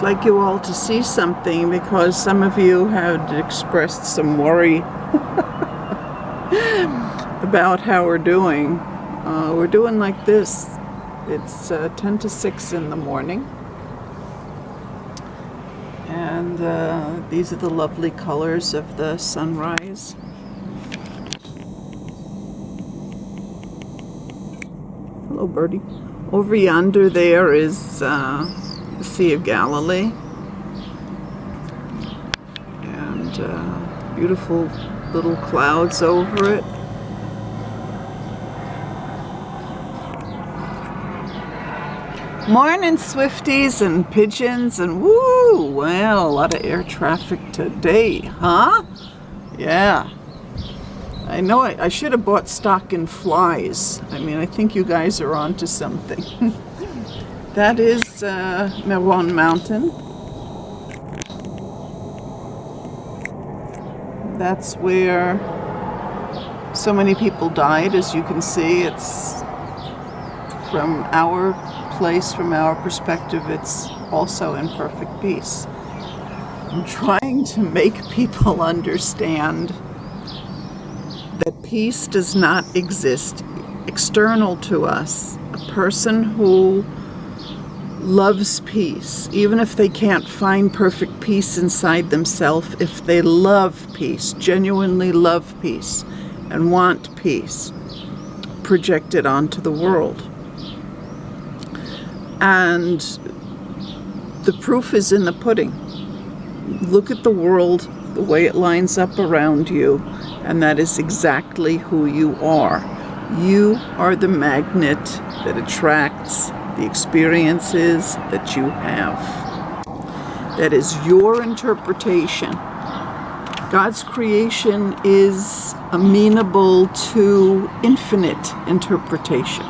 I'd like you all to see something because some of you had expressed some worry about how we're doing. We're doing like this. It's 10 to 6 in the morning. And these are the lovely colors of the sunrise. Hello, birdie. Over yonder there is the Sea of Galilee. And beautiful little clouds over it. Morning, Swifties and pigeons and woo! Well, a lot of air traffic today, huh? Yeah. I know I should have bought stock in flies. I mean, I think you guys are onto something. That is Meron Mountain. That's where so many people died, as you can see. It's from our place, from our perspective, it's also in perfect peace. I'm trying to make people understand that peace does not exist external to us. A person who loves peace, even if they can't find perfect peace inside themselves, if they love peace, genuinely love peace, and want peace, project it onto the world. And the proof is in the pudding. Look at the world, the way it lines up around you, and that is exactly who you are. You are the magnet that attracts the experiences that you have. That is your interpretation. God's creation is amenable to infinite interpretation.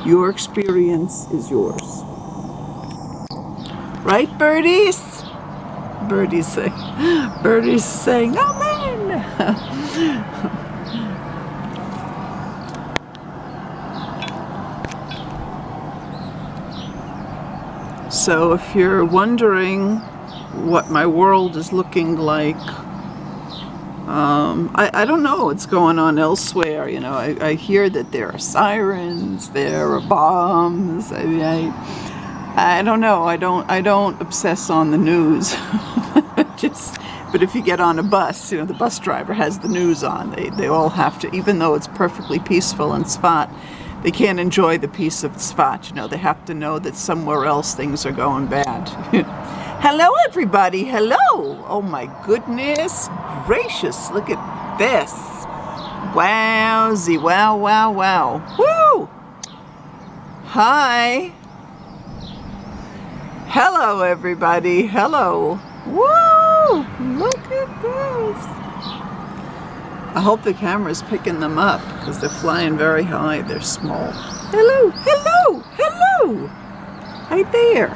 Your experience is yours. Right, birdies? Birdies saying, Amen. So if you're wondering what my world is looking like, I don't know what's going on elsewhere. You know, I hear that there are sirens, there are bombs. I mean, I don't know. I don't obsess on the news. But if you get on a bus, you know, the bus driver has the news on. They all have to, even though it's perfectly peaceful in Sfat, they can't enjoy the peace of Sfat. You know, they have to know that somewhere else things are going bad. Hello, everybody. Hello. Oh, my goodness gracious. Look at this. Wowzy. Wow, wow, wow. Woo! Hi. Hello, everybody. Hello. Woo! Look at this. I hope the camera's picking them up because they're flying very high. They're small. Hello. Hello. Hello. Hi there.